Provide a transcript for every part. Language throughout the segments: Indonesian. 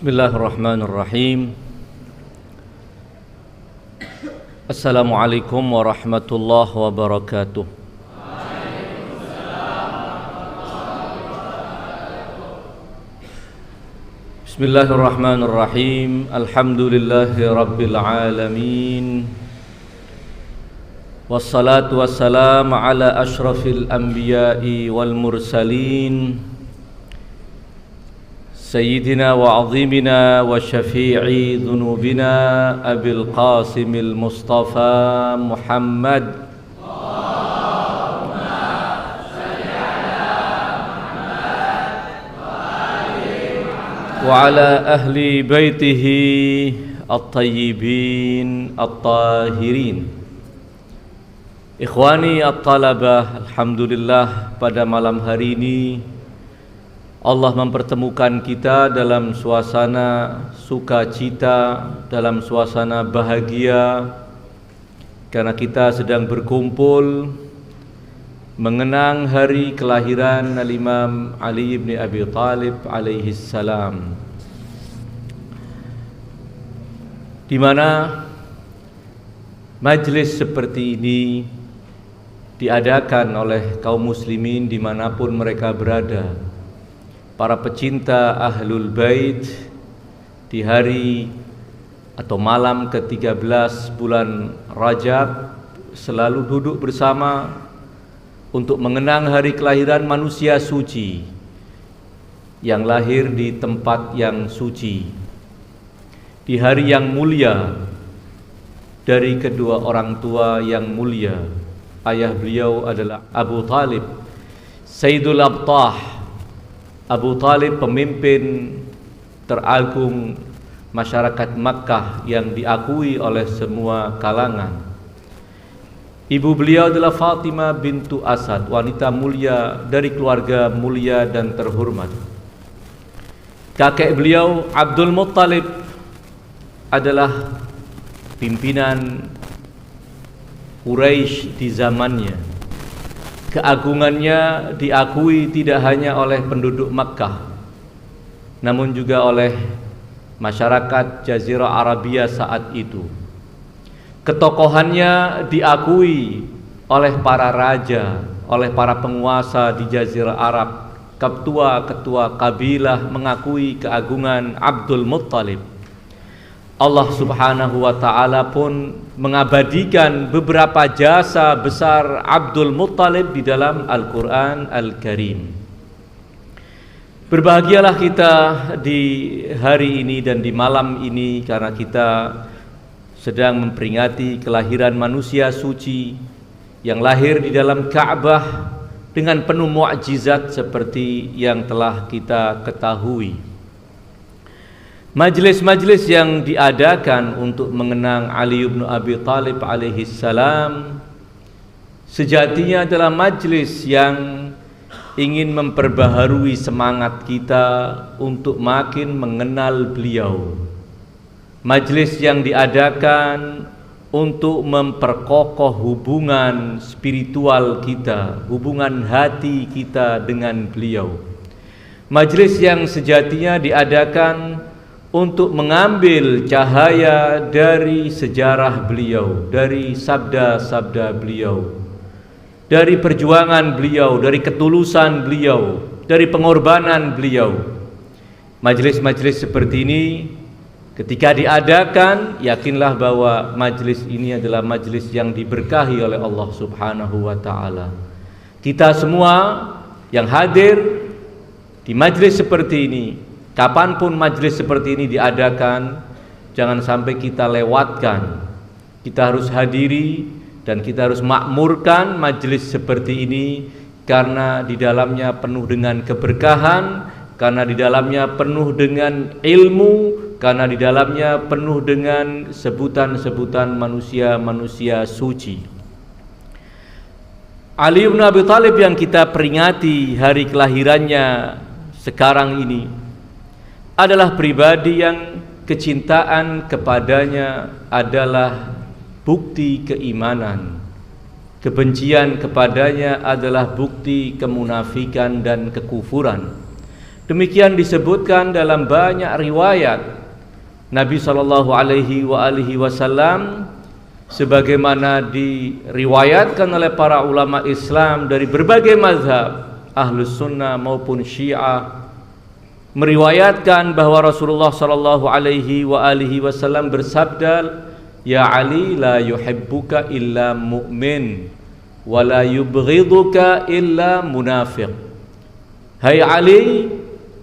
Bismillahirrahmanirrahim. Assalamualaikum warahmatullahi wabarakatuh. Bismillahirrahmanirrahim. Alhamdulillahi rabbil alamin. Wassalatu wassalamu ala ashrafil anbiya'i wal mursalin Sayyidina wa azimina wa syafi'i dhunubina Abil Qasimil Mustafa Muhammad Allahumma salli ala Muhammad wa ala ahli baitihi at-tayyibin at-tahirin. Ikhwani at-talabah, alhamdulillah pada malam hari ini Allah mempertemukan kita dalam suasana sukacita, dalam suasana bahagia, karena kita sedang berkumpul mengenang hari kelahiran Al-Imam Ali bin Abi Thalib alaihi salam, di mana majlis seperti ini diadakan oleh kaum muslimin dimanapun mereka berada. Para pecinta Ahlul Bait di hari atau malam ke-13 bulan Rajab selalu duduk bersama untuk mengenang hari kelahiran manusia suci yang lahir di tempat yang suci, di hari yang mulia dari kedua orang tua yang mulia. Ayah beliau adalah Abu Thalib, Sayyidul Abtah. Abu Thalib pemimpin teragung masyarakat Makkah yang diakui oleh semua kalangan. Ibu beliau adalah Fatimah bintu Asad, wanita mulia dari keluarga mulia dan terhormat. Kakek beliau Abdul Muttalib adalah pimpinan Quraisy di zamannya. Keagungannya diakui tidak hanya oleh penduduk Makkah, namun juga oleh masyarakat Jazirah Arabia saat itu. Ketokohannya diakui oleh para raja, oleh para penguasa di Jazirah Arab. Ketua-ketua kabilah mengakui keagungan Abdul Muttalib. Allah subhanahu wa ta'ala pun mengabadikan beberapa jasa besar Abdul Muttalib di dalam Al-Quran Al-Karim. Berbahagialah kita di hari ini dan di malam ini, karena kita sedang memperingati kelahiran manusia suci yang lahir di dalam Ka'bah dengan penuh mukjizat seperti yang telah kita ketahui. Majlis-majlis yang diadakan untuk mengenang Ali bin Abi Thalib alaihi salam sejatinya adalah majlis yang ingin memperbaharui semangat kita untuk makin mengenal beliau. Majlis yang diadakan untuk memperkokoh hubungan spiritual kita, hubungan hati kita dengan beliau. Majlis yang sejatinya diadakan untuk mengambil cahaya dari sejarah beliau, dari sabda-sabda beliau, dari perjuangan beliau, dari ketulusan beliau, dari pengorbanan beliau. Majelis-majelis seperti ini ketika diadakan, yakinlah bahwa majelis ini adalah majelis yang diberkahi oleh Allah Subhanahu wa ta'ala. Kita semua yang hadir di majelis seperti ini, kapanpun majelis seperti ini diadakan, jangan sampai kita lewatkan. Kita harus hadiri dan kita harus makmurkan majelis seperti ini, karena di dalamnya penuh dengan keberkahan, karena di dalamnya penuh dengan ilmu, karena di dalamnya penuh dengan sebutan-sebutan manusia-manusia suci. Ali bin Abi Thalib yang kita peringati hari kelahirannya sekarang ini adalah pribadi yang kecintaan kepadanya adalah bukti keimanan. Kebencian kepadanya adalah bukti kemunafikan dan kekufuran. Demikian disebutkan dalam banyak riwayat Nabi sallallahu alaihi wasallam, sebagaimana diriwayatkan oleh para ulama Islam dari berbagai mazhab, Ahlus Sunnah maupun Syiah, meriwayatkan bahwa Rasulullah sallallahu alaihi wasallam bersabda, "Ya Ali, la yuhibbuka illa mu'min wa la yubghiduka illa munafiq." Hai Ali,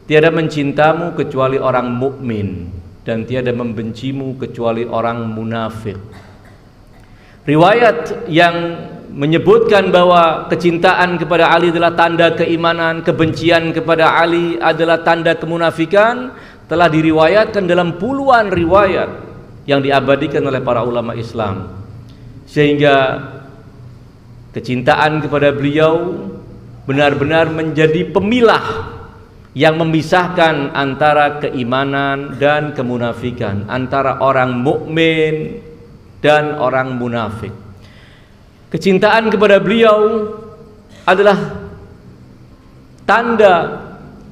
tiada mencintamu kecuali orang mukmin dan tiada membencimu kecuali orang munafik. Riwayat yang menyebutkan bahwa kecintaan kepada Ali adalah tanda keimanan, kebencian kepada Ali adalah tanda kemunafikan, telah diriwayatkan dalam puluhan riwayat yang diabadikan oleh para ulama Islam, sehingga kecintaan kepada beliau benar-benar menjadi pemilah yang memisahkan antara keimanan dan kemunafikan, antara orang mukmin dan orang munafik. Kecintaan kepada beliau adalah tanda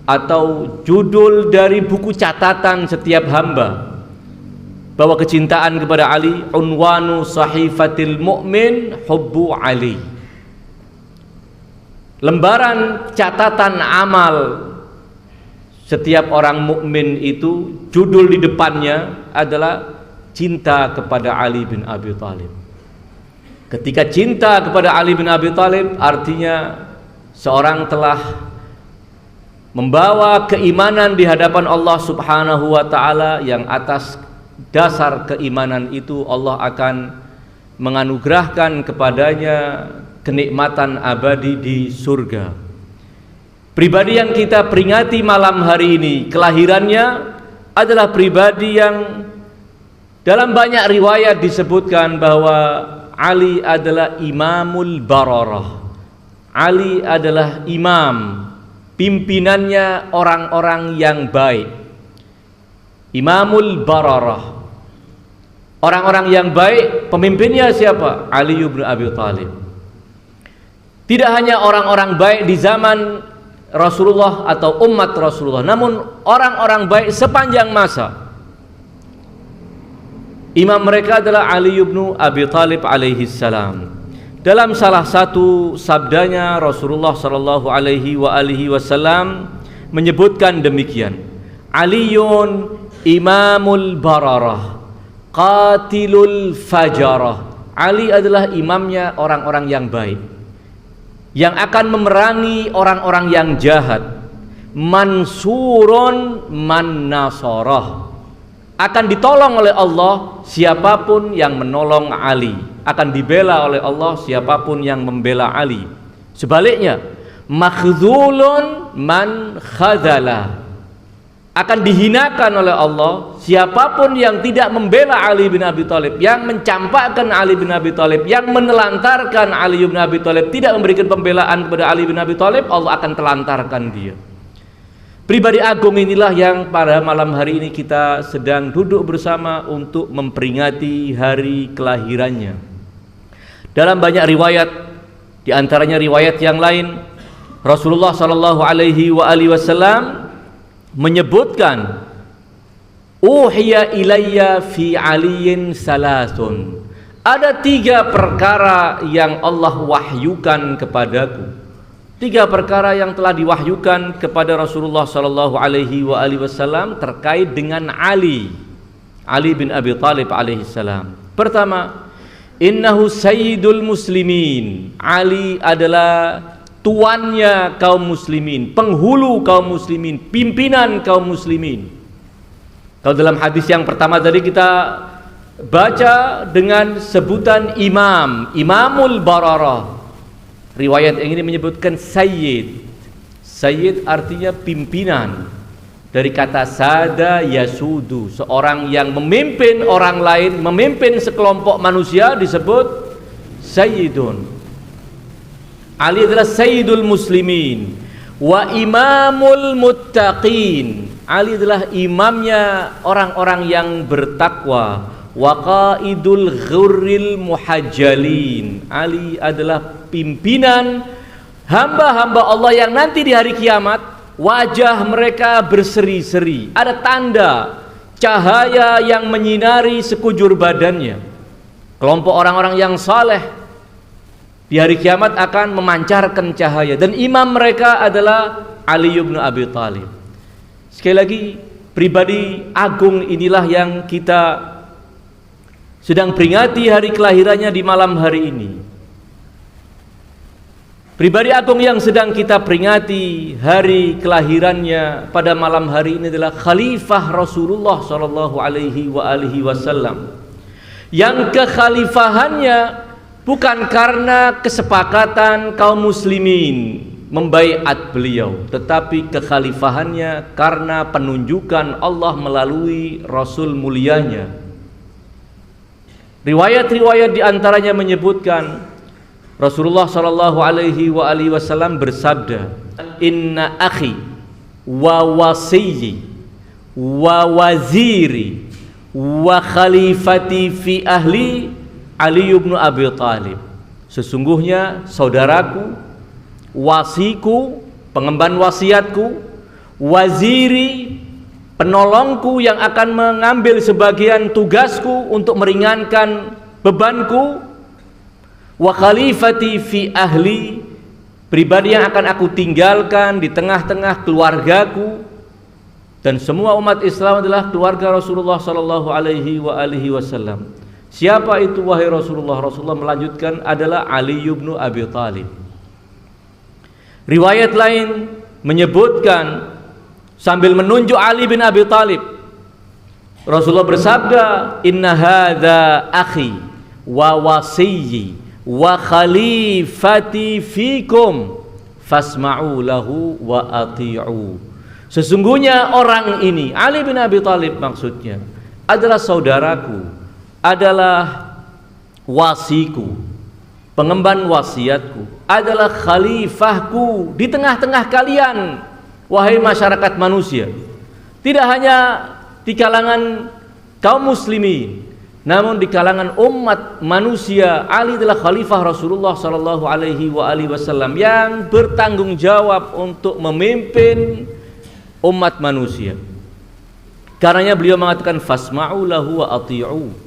atau judul dari buku catatan setiap hamba, bahwa kecintaan kepada Ali, unwanu sahifatil mu'min hubbu Ali. Lembaran catatan amal setiap orang mukmin itu, judul di depannya adalah cinta kepada Ali bin Abi Thalib. Ketika cinta kepada Ali bin Abi Thalib, artinya seorang telah membawa keimanan di hadapan Allah Subhanahu wa taala, yang atas dasar keimanan itu Allah akan menganugerahkan kepadanya kenikmatan abadi di surga. Pribadi yang kita peringati malam hari ini, kelahirannya adalah pribadi yang dalam banyak riwayat disebutkan bahwa Ali adalah imamul bararah. Ali adalah imam, pimpinannya orang-orang yang baik. Imamul bararah, orang-orang yang baik. Pemimpinnya siapa? Ali bin Abi Thalib. Tidak hanya orang-orang baik di zaman Rasulullah atau umat Rasulullah, namun orang-orang baik sepanjang masa. Imam mereka adalah Ali bin Abi Thalib alaihi salam. Dalam salah satu sabdanya Rasulullah sallallahu alaihi wasallam menyebutkan demikian, Aliyun imamul bararah qatilul fajarah. Ali adalah imamnya orang-orang yang baik, yang akan memerangi orang-orang yang jahat. Mansurun man nasarah, akan ditolong oleh Allah siapapun yang menolong Ali, akan dibela oleh Allah siapapun yang membela Ali. Sebaliknya, makhzulun man khazala, akan dihinakan oleh Allah siapapun yang tidak membela Ali bin Abi Thalib, yang mencampakkan Ali bin Abi Thalib, yang menelantarkan Ali bin Abi Thalib, tidak memberikan pembelaan kepada Ali bin Abi Thalib, Allah akan telantarkan dia. Pribadi agung inilah yang pada malam hari ini kita sedang duduk bersama untuk memperingati hari kelahirannya. Dalam banyak riwayat, di antaranya riwayat yang lain, Rasulullah sallallahu alaihi wasallam menyebutkan, uhiya ilayya fi aliyin salasun, ada 3 perkara yang Allah wahyukan kepadaku. 3 perkara yang telah diwahyukan kepada Rasulullah sallallahu alaihi wasallam terkait dengan Ali bin Abi Thalib alaihi salam. Pertama, innahu sayyidul muslimin. Ali adalah tuannya kaum muslimin, penghulu kaum muslimin, pimpinan kaum muslimin. Kalau dalam hadis yang pertama tadi kita baca dengan sebutan imam, imamul bararah. Riwayat yang ini menyebutkan sayyid. Sayyid artinya pimpinan, dari kata sada yasudu, seorang yang memimpin orang lain, memimpin sekelompok manusia disebut sayyidun. Ali adalah sayyidul muslimin wa imamul muttaqin. Ali adalah imamnya orang-orang yang bertakwa, wa qaidul ghurril muhajjalin. Ali adalah pimpinan hamba-hamba Allah yang nanti di hari kiamat wajah mereka berseri-seri, ada tanda cahaya yang menyinari sekujur badannya. Kelompok orang-orang yang saleh di hari kiamat akan memancarkan cahaya, dan imam mereka adalah Ali bin Abi Thalib. Sekali lagi, pribadi agung inilah yang kita sedang peringati hari kelahirannya di malam hari ini. Pribadi agung yang sedang kita peringati hari kelahirannya pada malam hari ini adalah Khalifah Rasulullah sallallahu alaihi wasallam, yang kekhalifahannya bukan karena kesepakatan kaum muslimin membaiat beliau, tetapi kekhalifahannya karena penunjukan Allah melalui Rasul mulianya. Riwayat-riwayat diantaranya menyebutkan Rasulullah sallallahu alaihi wasallam bersabda, "Inna akhi wa wasiyyi wa waziri wa khalifati fi ahli Ali bin Abi Thalib." Sesungguhnya saudaraku, wasiku, pengemban wasiatku, waziri, penolongku yang akan mengambil sebagian tugasku untuk meringankan bebanku, wa khalifati fi ahli, pribadi yang akan aku tinggalkan di tengah-tengah keluargaku, dan semua umat Islam adalah keluarga Rasulullah sallallahu alaihi wasallam. Siapa itu wahai Rasulullah? Rasulullah melanjutkan adalah Ali bin Abi Thalib. Riwayat lain menyebutkan sambil menunjuk Ali bin Abi Thalib, Rasulullah bersabda, "Inna hadza akhi wa wasiyyi wa khalifati fikum fasma'u lahu wa ati'u." Sesungguhnya orang ini, Ali bin Abi Thalib maksudnya, adalah saudaraku, adalah wasiku, pengemban wasiatku, adalah khalifahku di tengah-tengah kalian wahai masyarakat manusia. Tidak hanya di kalangan kaum muslimin, namun di kalangan umat manusia, Ali adalah khalifah Rasulullah sallallahu alaihi wasallam yang bertanggung jawab untuk memimpin umat manusia. Karenanya beliau mengatakan fasma'u lahu wa ati'u.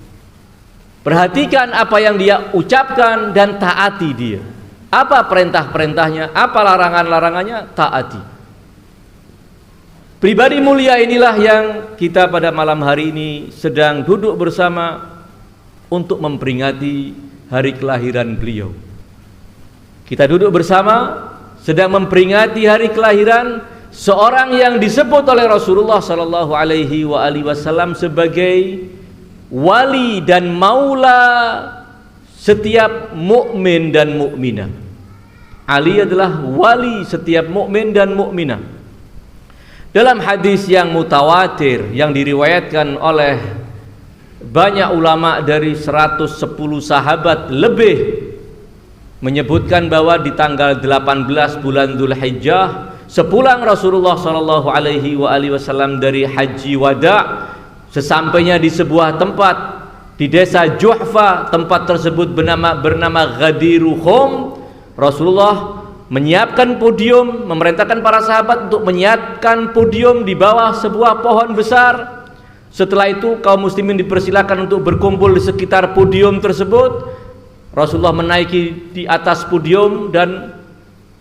Perhatikan apa yang dia ucapkan dan taati dia. Apa perintah-perintahnya, apa larangan-larangannya, taati. Pribadi mulia inilah yang kita pada malam hari ini sedang duduk bersama untuk memperingati hari kelahiran beliau. Kita duduk bersama sedang memperingati hari kelahiran seorang yang disebut oleh Rasulullah sallallahu alaihi wasallam sebagai wali dan maula setiap mukmin dan mukminah. Ali adalah wali setiap mukmin dan mukminah. Dalam hadis yang mutawatir yang diriwayatkan oleh banyak ulama dari 110 sahabat lebih, menyebutkan bahwa di tanggal 18 bulan Dzulhijjah, sepulang Rasulullah sallallahu alaihi wasallam dari haji wada, sesampainya di sebuah tempat di desa Juhfa, tempat tersebut bernama Ghadiru Khum, Rasulullah menyiapkan podium, memerintahkan para sahabat untuk menyiapkan podium di bawah sebuah pohon besar. Setelah itu kaum muslimin dipersilakan untuk berkumpul di sekitar podium tersebut. Rasulullah menaiki di atas podium dan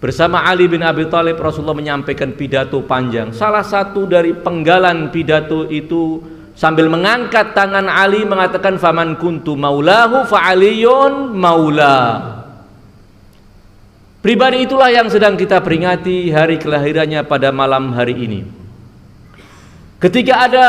bersama Ali bin Abi Thalib Rasulullah menyampaikan pidato panjang. Salah satu dari penggalan pidato itu sambil mengangkat tangan Ali mengatakan, "Faman kuntu maulahu fa aliyun maula." Pribadi itulah yang sedang kita peringati hari kelahirannya pada malam hari ini. Ketika ada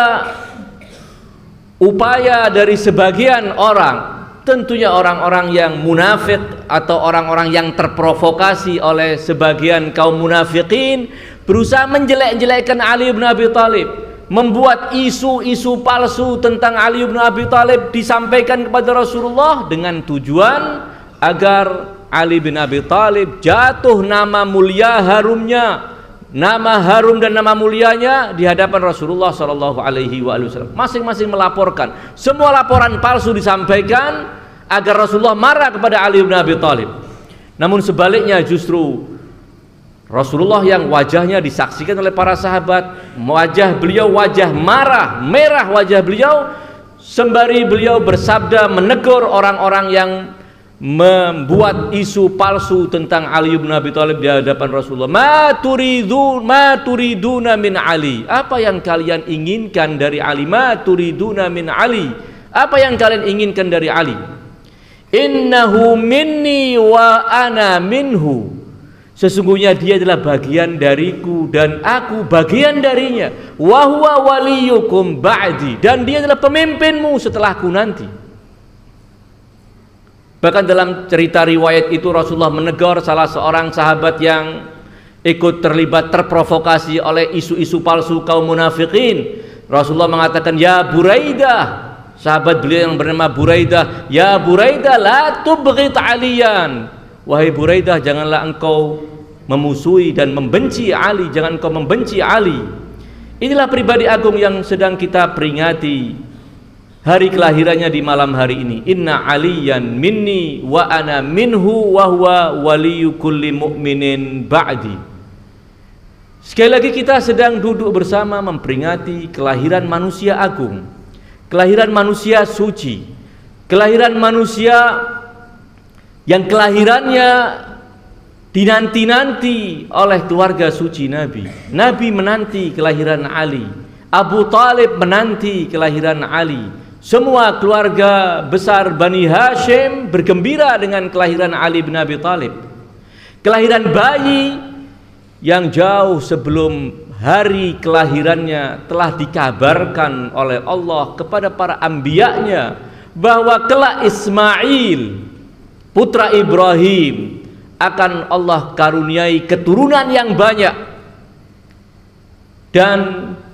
upaya dari sebagian orang, tentunya orang-orang yang munafik atau orang-orang yang terprovokasi oleh sebagian kaum munafikin, berusaha menjelek-jelekkan Ali bin Abi Thalib, membuat isu-isu palsu tentang Ali bin Abi Thalib disampaikan kepada Rasulullah dengan tujuan agar Ali bin Abi Thalib jatuh nama mulia harumnya, nama harum dan nama mulianya di hadapan Rasulullah sallallahu alaihi wasallam. Masing-masing melaporkan, semua laporan palsu disampaikan agar Rasulullah marah kepada Ali bin Abi Thalib. Namun sebaliknya justru Rasulullah yang wajahnya disaksikan oleh para sahabat, wajah beliau wajah marah, merah wajah beliau, sembari beliau bersabda menegur orang-orang yang membuat isu palsu tentang Ali bin Abi Thalib di hadapan Rasulullah. Ma turiduna min Ali. Apa yang kalian inginkan dari Ali? Ma turiduna min Ali. Apa yang kalian inginkan dari Ali? Innahu minni wa ana minhu. Sesungguhnya dia adalah bagian dariku dan aku bagian darinya. Wa huwa waliyukum ba'di, dan dia adalah pemimpinmu setelahku nanti. Bahkan dalam cerita riwayat itu Rasulullah menegur salah seorang sahabat yang ikut terlibat terprovokasi oleh isu-isu palsu kaum munafikin. Rasulullah mengatakan, ya Buraidah, sahabat beliau yang bernama Buraidah, ya Buraidah la tubghit aliyan. Wahai Buraidah, janganlah engkau memusuhi dan membenci Ali, jangan engkau membenci Ali. Inilah pribadi agung yang sedang kita peringati hari kelahirannya di malam hari ini. Inna aliyan minni wa ana minhu wa huwa waliyu kulli mu'minin ba'di. Sekali lagi kita sedang duduk bersama memperingati kelahiran manusia agung, kelahiran manusia suci, kelahiran manusia yang kelahirannya dinanti-nanti oleh keluarga suci Nabi. Nabi menanti kelahiran Ali, Abu Talib menanti kelahiran Ali. Semua keluarga besar Bani Hashim bergembira dengan kelahiran Ali bin Abi Talib. Kelahiran bayi yang jauh sebelum hari kelahirannya telah dikabarkan oleh Allah kepada para anbiya-Nya bahwa kelak Ismail putra Ibrahim akan Allah karuniai keturunan yang banyak, dan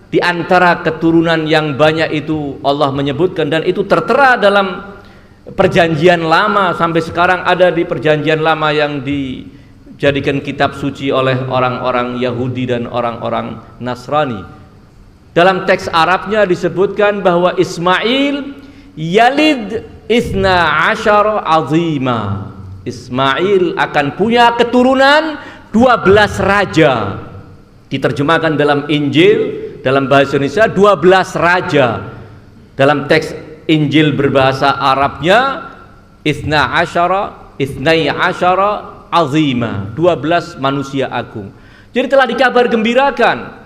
di antara keturunan yang banyak itu Allah menyebutkan, dan itu tertera dalam perjanjian lama, sampai sekarang ada di perjanjian lama yang dijadikan kitab suci oleh orang-orang Yahudi dan orang-orang Nasrani. Dalam teks Arabnya disebutkan bahwa Ismail yalid Isna asyara azima. Ismail akan punya keturunan 12 raja. Diterjemahkan dalam Injil, dalam bahasa Indonesia 12 raja. Dalam teks Injil berbahasa Arabnya Isna asyara, Isnai asyara azima, 12 manusia agung. Jadi telah dikabar gembirakan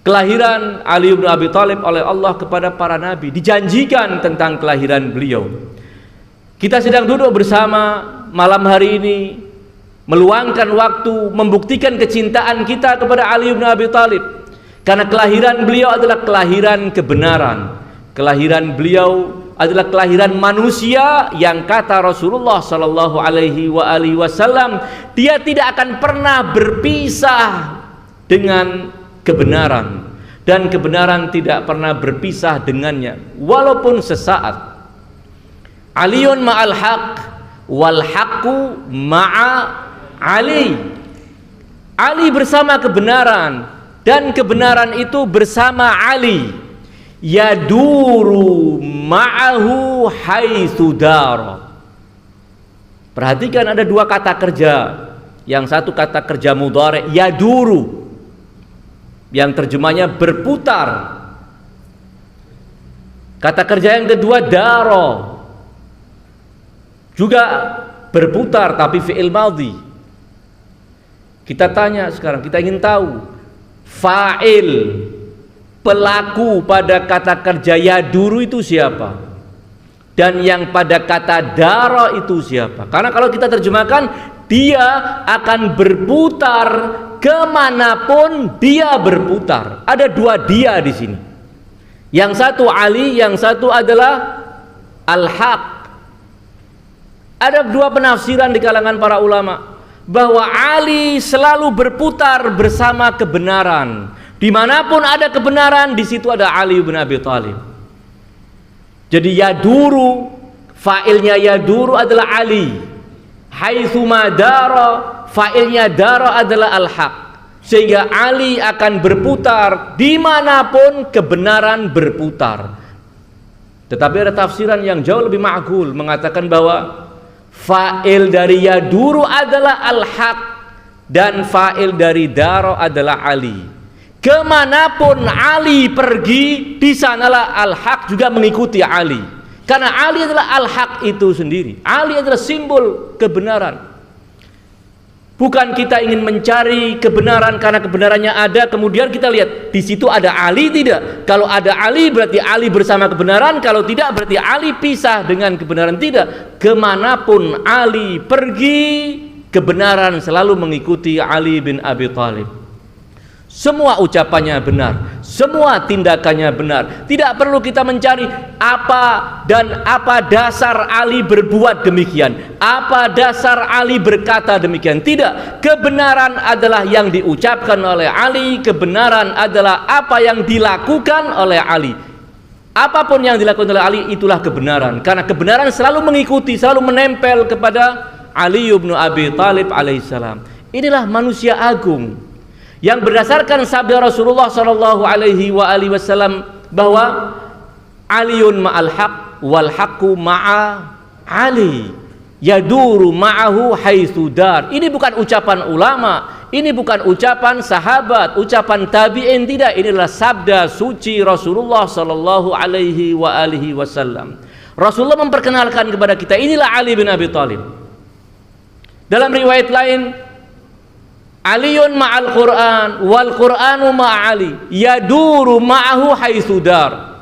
kelahiran Ali bin Abi Thalib oleh Allah kepada para nabi, dijanjikan tentang kelahiran beliau. Kita sedang duduk bersama malam hari ini, meluangkan waktu membuktikan kecintaan kita kepada Ali bin Abi Thalib, karena kelahiran beliau adalah kelahiran kebenaran. Kelahiran beliau adalah kelahiran manusia yang kata Rasulullah sallallahu alaihi wasallam, dia tidak akan pernah berpisah dengan kebenaran, dan kebenaran tidak pernah berpisah dengannya walaupun sesaat. Aliyun ma'al haq wal haqqu ma'a Ali. Ali bersama kebenaran dan kebenaran itu bersama Ali. Yaduru ma'ahu haitsu dara. Perhatikan ada dua kata kerja. Yang satu kata kerja mudhari, yaduru, yang terjemahnya berputar. Kata kerja yang kedua daro, juga berputar tapi fi'il madhi. Kita tanya sekarang, kita ingin tahu fa'il, pelaku pada kata kerja yaduru itu siapa, dan yang pada kata daro itu siapa? Karena kalau kita terjemahkan, dia akan berputar kemanapun dia berputar. Ada dua dia di sini. Yang satu Ali, yang satu adalah Al-Haq. Ada dua penafsiran di kalangan para ulama bahwa Ali selalu berputar bersama kebenaran. Dimanapun ada kebenaran, di situ ada Ali bin Abi Thalib. Jadi yaduru, fa'ilnya yaduru adalah Ali. Haitsu madara, fa'ilnya dara adalah al-haq. Sehingga Ali akan berputar dimanapun kebenaran berputar. Tetapi ada tafsiran yang jauh lebih ma'qul, mengatakan bahwa fa'il dari yaduru adalah al-haq, dan fa'il dari daro adalah Ali. Kemanapun Ali pergi, di sanalah al-haq juga mengikuti Ali. Karena Ali adalah al-haq itu sendiri. Ali adalah simbol kebenaran. Bukan kita ingin mencari kebenaran karena kebenarannya ada, kemudian kita lihat di situ ada Ali, tidak. Kalau ada Ali berarti Ali bersama kebenaran, kalau tidak berarti Ali pisah dengan kebenaran, tidak. Kemanapun Ali pergi, kebenaran selalu mengikuti Ali bin Abi Thalib. Semua ucapannya benar, semua tindakannya benar. Tidak perlu kita mencari apa dasar Ali berbuat demikian, apa dasar Ali berkata demikian. Tidak, kebenaran adalah yang diucapkan oleh Ali, kebenaran adalah apa yang dilakukan oleh Ali. Apapun yang dilakukan oleh Ali itulah kebenaran, karena kebenaran selalu mengikuti, selalu menempel kepada Ali bin Abi Thalib alaihissalam. Inilah manusia agung yang berdasarkan sabda Rasulullah sallallahu alaihi wasallam bahwa Aliun ma'al haq wal haqqu ma'a Ali yaduru ma'ahu haitsu dar. Ini bukan ucapan ulama, ini bukan ucapan sahabat, ucapan tabi'in, tidak. Ini adalah sabda suci Rasulullah sallallahu alaihi wasallam. Rasulullah memperkenalkan kepada kita, inilah Ali bin Abi Thalib. Dalam riwayat lain, Aliun ma'al Qur'an wal Qur'anu ma'ali yaduru ma'ahu haitsu dar.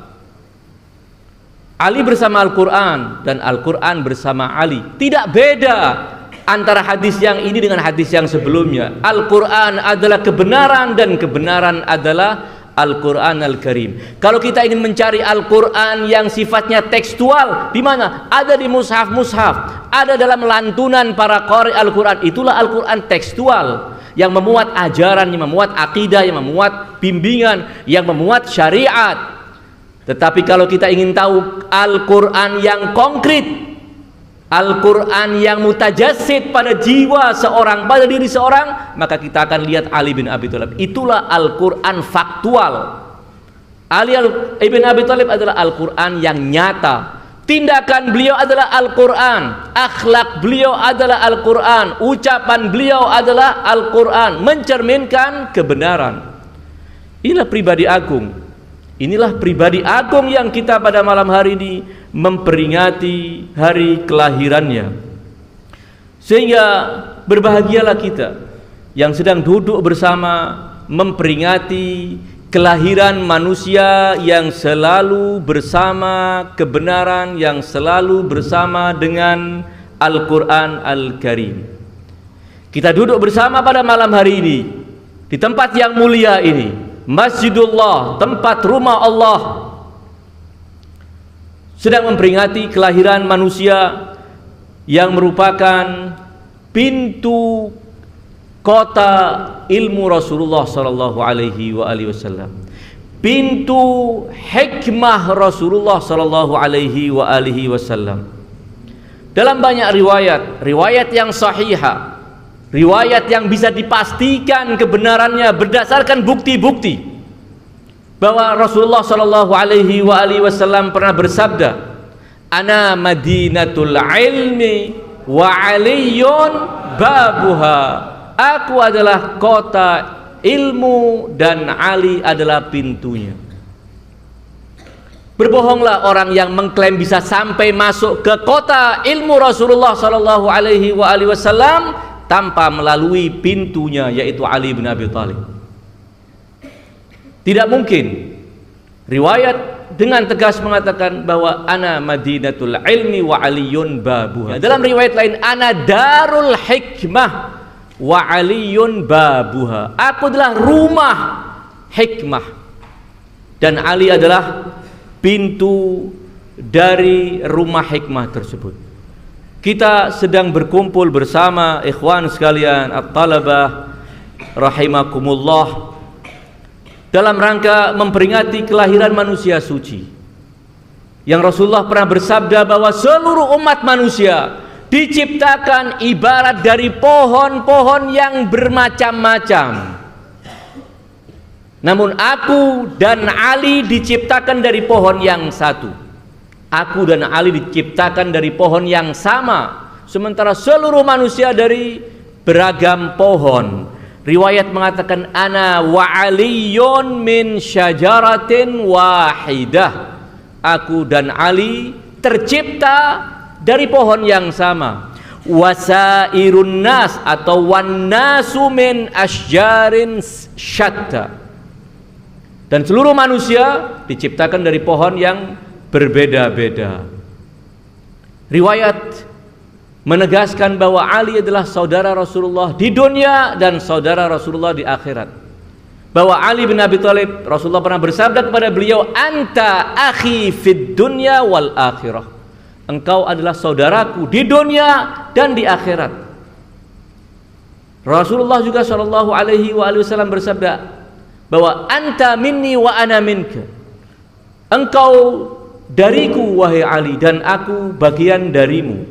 Ali bersama Al-Qur'an dan Al-Qur'an bersama Ali. Tidak beda antara hadis yang ini dengan hadis yang sebelumnya. Al-Qur'an adalah kebenaran dan kebenaran adalah Al-Qur'an Al-Karim. Kalau kita ingin mencari Al-Qur'an yang sifatnya tekstual, di mana? Ada di mushaf-mushaf, ada dalam lantunan para qari Al-Qur'an. Itulah Al-Qur'an tekstual yang memuat ajaran, yang memuat akidah, yang memuat bimbingan, yang memuat syariat. Tetapi kalau kita ingin tahu Al-Qur'an yang konkret, Al-Qur'an yang mutajassid pada jiwa seorang, pada diri seorang, maka kita akan lihat Ali bin Abi Thalib. Itulah Al-Qur'an faktual. Ali bin Abi Thalib adalah Al-Qur'an yang nyata. Tindakan beliau adalah Al-Qur'an, akhlak beliau adalah Al-Qur'an, ucapan beliau adalah Al-Qur'an, mencerminkan kebenaran. Inilah pribadi agung. Inilah pribadi agung yang kita pada malam hari ini memperingati hari kelahirannya. Sehingga berbahagialah kita yang sedang duduk bersama memperingati kelahiran manusia yang selalu bersama kebenaran, yang selalu bersama dengan Al-Quran Al-Karim. Kita duduk bersama pada malam hari ini di tempat yang mulia ini, Masjidullah, tempat rumah Allah, sedang memperingati kelahiran manusia yang merupakan pintu kota ilmu Rasulullah sallallahu alaihi wasallam, pintu hikmah Rasulullah sallallahu alaihi wasallam. Dalam banyak riwayat yang sahihah, riwayat yang bisa dipastikan kebenarannya berdasarkan bukti-bukti, bahwa Rasulullah sallallahu alaihi wasallam pernah bersabda, "Ana Madinatul ilmi wa Aliyun babuha." Aku adalah kota ilmu dan Ali adalah pintunya. Berbohonglah orang yang mengklaim bisa sampai masuk ke kota ilmu Rasulullah sallallahu alaihi wasallam tanpa melalui pintunya, yaitu Ali bin Abi Thalib. Tidak mungkin. Riwayat dengan tegas mengatakan bahwa ana Madinatul ilmi wa Aliyun babuha. Dalam riwayat lain, ana darul hikmah wa Aliyun babuha. Aku adalah rumah hikmah dan Ali adalah pintu dari rumah hikmah tersebut. Kita sedang berkumpul bersama ikhwan sekalian at-talabah rahimakumullah dalam rangka memperingati kelahiran manusia suci yang Rasulullah pernah bersabda bahwa seluruh umat manusia diciptakan ibarat dari pohon-pohon yang bermacam-macam. Namun aku dan Ali diciptakan dari pohon yang satu. Aku dan Ali diciptakan dari pohon yang sama. Sementara seluruh manusia dari beragam pohon. Riwayat mengatakan ana wa aliyun min syajaratin wahidah. Aku dan Ali tercipta dari pohon yang sama. Wasairun nas atau wan nasu min asjarin syatta. Dan seluruh manusia diciptakan dari pohon yang berbeda-beda. Riwayat menegaskan bahwa Ali adalah saudara Rasulullah di dunia dan saudara Rasulullah di akhirat. Bahwa Ali bin Abi Thalib, Rasulullah pernah bersabda kepada beliau, anta akhi fid dunya wal akhirah. Engkau adalah saudaraku di dunia dan di akhirat. Rasulullah juga sallallahu alaihi wasallam bersabda bahwa anta minni wa ana minka. Engkau dariku wahai Ali dan aku bagian darimu.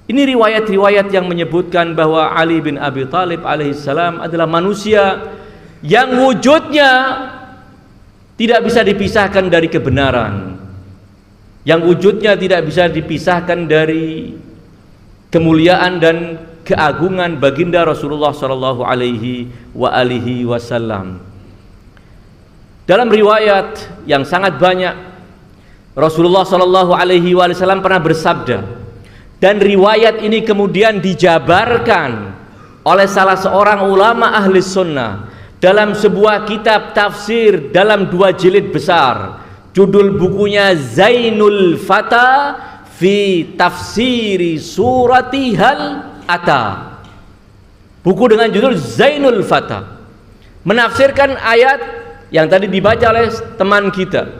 Ini riwayat-riwayat yang menyebutkan bahwa Ali bin Abi Thalib alaihissalam adalah manusia yang wujudnya tidak bisa dipisahkan dari kebenaran, yang wujudnya tidak bisa dipisahkan dari kemuliaan dan keagungan baginda Rasulullah sallallahu alaihi wasallam. Dalam riwayat yang sangat banyak, Rasulullah sallallahu alaihi wasallam pernah bersabda, dan riwayat ini kemudian dijabarkan oleh salah seorang ulama ahli sunnah dalam sebuah kitab tafsir dalam 2 jilid besar. Judul bukunya Zainul Fata fi Tafsiri Surati Hal Ata. Buku dengan judul Zainul Fata menafsirkan ayat yang tadi dibaca oleh teman kita,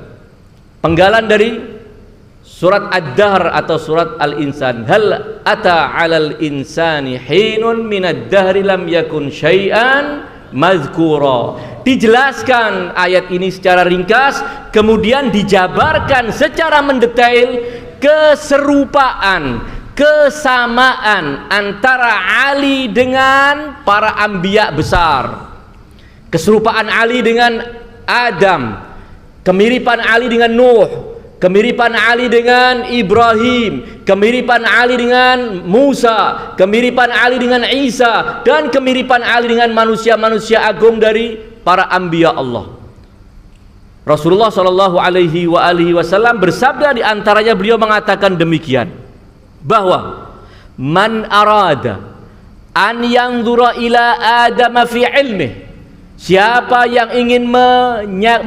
penggalan dari surat Ad-Dahr atau surat Al-Insan. Hal ata 'alal insani hinun minad dahri lam yakun syai'an mazkura. Dijelaskan ayat ini secara ringkas, kemudian dijabarkan secara mendetail keserupaan, kesamaan antara Ali dengan para anbiya besar. Keserupaan Ali dengan Adam, kemiripan Ali dengan Nuh, kemiripan Ali dengan Ibrahim, kemiripan Ali dengan Musa, kemiripan Ali dengan Isa, dan kemiripan Ali dengan manusia-manusia agung dari para anbiya Allah. Rasulullah sallallahu alaihi wasallam bersabda, di antaranya beliau mengatakan demikian, bahwa man arada an yanzura ila Adam fi ilmih, siapa yang ingin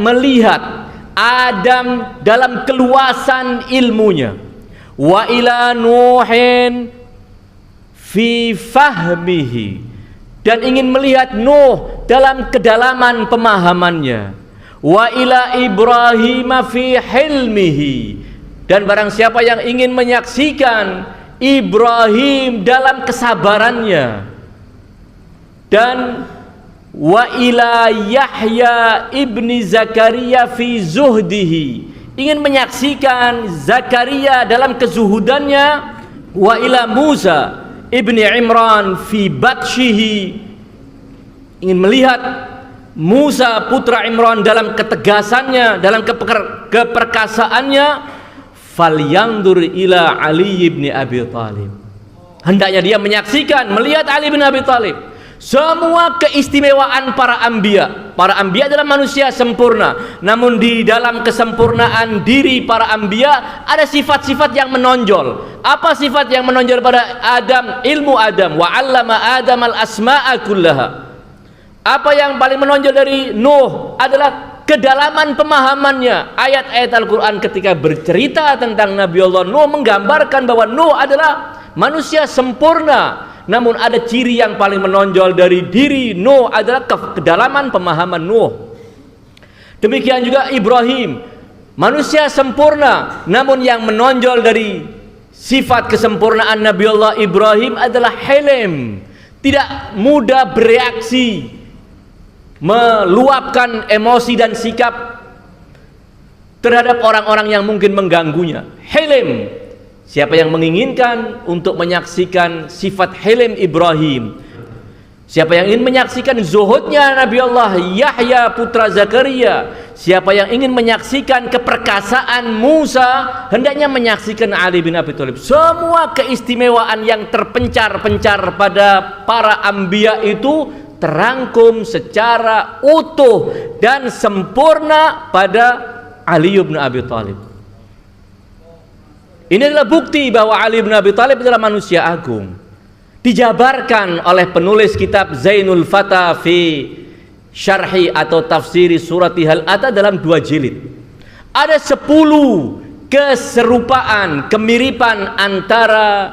melihat Adam dalam keluasan ilmunya, wa ila Nuhin fi fahmihi, dan ingin melihat Nuh dalam kedalaman pemahamannya, wa ila Ibrahim fi hilmihi, dan barang siapa yang ingin menyaksikan Ibrahim dalam kesabarannya, dan wa ila Yahya ibni Zakaria fi zuhdihi, ingin menyaksikan Zakaria dalam kezuhudannya, wa ila Musa ibni Imran fi batshihi, ingin melihat Musa putra Imran dalam ketegasannya, dalam keperkasaannya, falyandur ila Ali ibni Abi Thalib, hendaknya dia menyaksikan, melihat Ali bin Abi Thalib. Semua keistimewaan para anbiya. Para anbiya adalah manusia sempurna, namun di dalam kesempurnaan diri para anbiya ada sifat-sifat yang menonjol. Apa sifat yang menonjol pada Adam? Ilmu Adam. Wa 'allama Adam al-asma'a kullaha. Apa yang paling menonjol dari Nuh adalah kedalaman pemahamannya. Ayat-ayat Al-Quran ketika bercerita tentang Nabi Allah Nuh menggambarkan bahwa Nuh adalah manusia sempurna, namun ada ciri yang paling menonjol dari diri Nuh adalah kedalaman pemahaman Nuh. Demikian juga Ibrahim, manusia sempurna, namun yang menonjol dari sifat kesempurnaan Nabi Allah Ibrahim adalah hilm, tidak mudah bereaksi, meluapkan emosi dan sikap terhadap orang-orang yang mungkin mengganggunya. Hilm, siapa yang menginginkan untuk menyaksikan sifat hilm Ibrahim, siapa yang ingin menyaksikan zuhudnya Nabi Allah Yahya putra Zakaria, Siapa yang ingin menyaksikan keperkasaan Musa, hendaknya menyaksikan Ali bin Abi Thalib. Semua keistimewaan yang terpencar-pencar pada para anbiya itu terangkum secara utuh dan sempurna pada Ali bin Abi Thalib. Ini adalah bukti bahwa Ali bin Abi Thalib adalah manusia agung. Dijabarkan oleh penulis kitab Zainul Fata fi Syarhi atau tafsiri surati Hal Ata dalam 2 jilid. Ada 10 keserupaan, kemiripan antara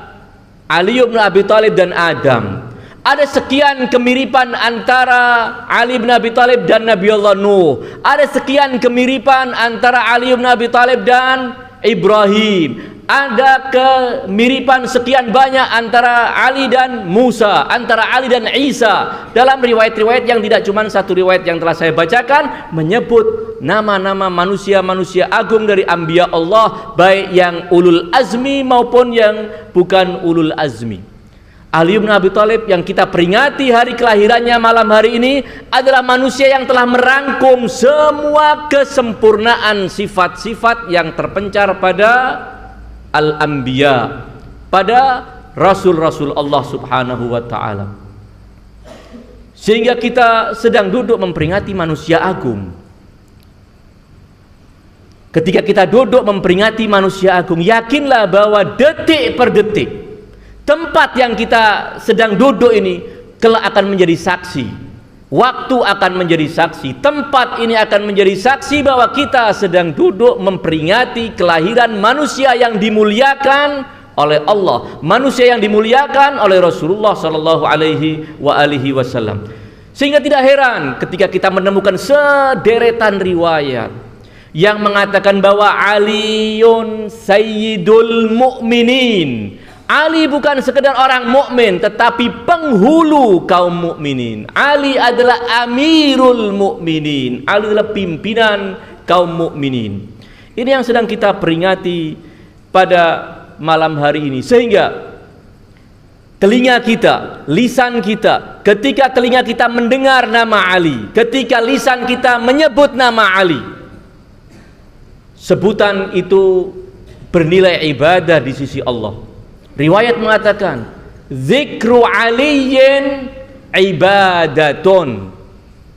Ali bin Abi Thalib dan Adam. Ada sekian kemiripan antara Ali bin Abi Thalib dan Nabi Allah Nuh. Ada sekian kemiripan antara Ali bin Abi Thalib dan Ibrahim. Ada kemiripan sekian banyak antara Ali dan Musa, antara Ali dan Isa. Dalam riwayat-riwayat yang tidak cuma satu riwayat yang telah saya bacakan, menyebut nama-nama manusia-manusia agung dari anbiya Allah, baik yang ulul azmi maupun yang bukan ulul azmi. Ali bin Abi Thalib yang kita peringati hari kelahirannya malam hari ini adalah manusia yang telah merangkum semua kesempurnaan sifat-sifat yang terpencar pada al-anbiya, pada rasul-rasul Allah subhanahu wa ta'ala. Sehingga kita sedang duduk memperingati manusia agung. Ketika kita duduk memperingati manusia agung, yakinlah bahwa detik per detik tempat yang kita sedang duduk ini kelak akan menjadi saksi. Waktu akan menjadi saksi, tempat ini akan menjadi saksi bahwa kita sedang duduk memperingati kelahiran manusia yang dimuliakan oleh Allah, manusia yang dimuliakan oleh Rasulullah sallallahu alaihi wasallam. Sehingga tidak heran ketika kita menemukan sederetan riwayat yang mengatakan bahwa Aliyun Sayyidul Mu'minin. Ali bukan sekedar orang mukmin, tetapi penghulu kaum mukminin. Ali adalah Amirul Mukminin. Ali adalah pimpinan kaum mukminin. Ini yang sedang kita peringati pada malam hari ini. Sehingga telinga kita, lisan kita, ketika telinga kita mendengar nama Ali, ketika lisan kita menyebut nama Ali, sebutan itu bernilai ibadah di sisi Allah. Riwayat mengatakan zikru aliyin ibadatun.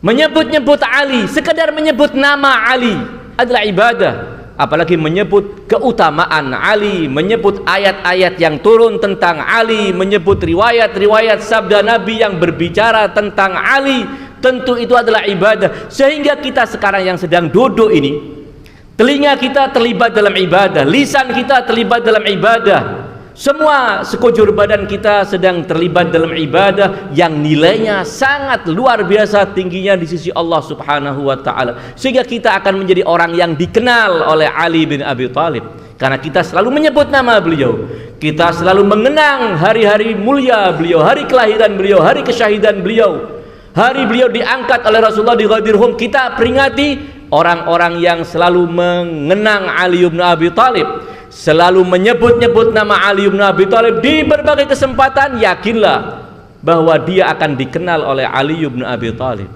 Menyebut-nyebut Ali, sekedar menyebut nama Ali adalah ibadah. Apalagi menyebut keutamaan Ali, menyebut ayat-ayat yang turun tentang Ali, menyebut riwayat-riwayat sabda Nabi yang berbicara tentang Ali, tentu itu adalah ibadah. Sehingga kita sekarang yang sedang duduk ini, telinga kita terlibat dalam ibadah, lisan kita terlibat dalam ibadah, semua sekujur badan kita sedang terlibat dalam ibadah yang nilainya sangat luar biasa tingginya di sisi Allah subhanahu wa ta'ala. Sehingga kita akan menjadi orang yang dikenal oleh Ali bin Abi Thalib, karena kita selalu menyebut nama beliau, kita selalu mengenang hari-hari mulia beliau, hari kelahiran beliau, hari kesyahidan beliau, hari beliau diangkat oleh Rasulullah di Ghadir Hum. Kita peringati orang-orang yang selalu mengenang Ali bin Abi Thalib, selalu menyebut-nyebut nama Ali bin Abi Thalib di berbagai kesempatan. Yakinlah bahwa dia akan dikenal oleh Ali bin Abi Thalib.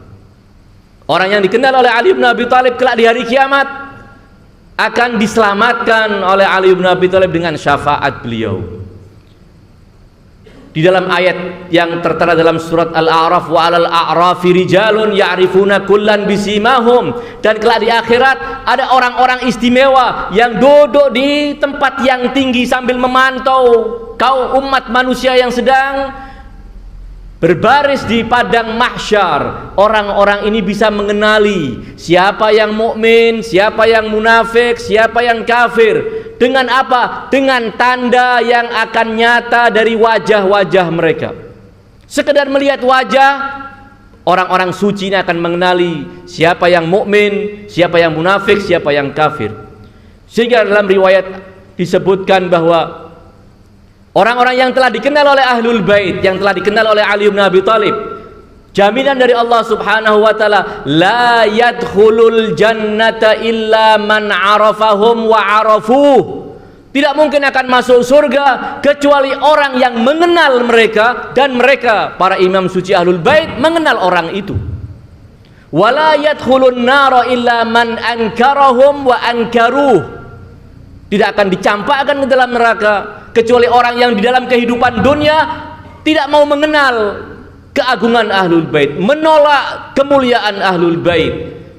Orang yang dikenal oleh Ali bin Abi Thalib kelak di hari kiamat akan diselamatkan oleh Ali bin Abi Thalib dengan syafaat beliau. Di dalam ayat yang tertera dalam surat Al-A'raf, wa 'alal a'rafi rijalun ya'rifuna kullan bisimahum, dan kelak di akhirat ada orang-orang istimewa yang duduk di tempat yang tinggi sambil memantau kaum umat manusia yang sedang berbaris di padang mahsyar. Orang-orang ini bisa mengenali siapa yang mukmin, siapa yang munafik, siapa yang kafir. Dengan apa? Dengan tanda yang akan nyata dari wajah-wajah mereka. Sekedar melihat wajah, orang-orang suci ini akan mengenali siapa yang mukmin, siapa yang munafik, siapa yang kafir. Sehingga dalam riwayat disebutkan bahwa orang-orang yang telah dikenal oleh Ahlul Bait, yang telah dikenal oleh Ali bin Abi Thalib, jaminan dari Allah subhanahu wa ta'ala, la yadkhulul jannata illa man arafahum wa arafuh. Tidak mungkin akan masuk surga kecuali orang yang mengenal mereka, dan mereka para imam suci Ahlul Bait mengenal orang itu. Wala yadkhulun nara illa man ankarahum wa ankaruh. Tidak akan dicampakkan ke dalam neraka kecuali orang yang di dalam kehidupan dunia tidak mau mengenal keagungan Ahlul Bait, menolak kemuliaan Ahlul Bait,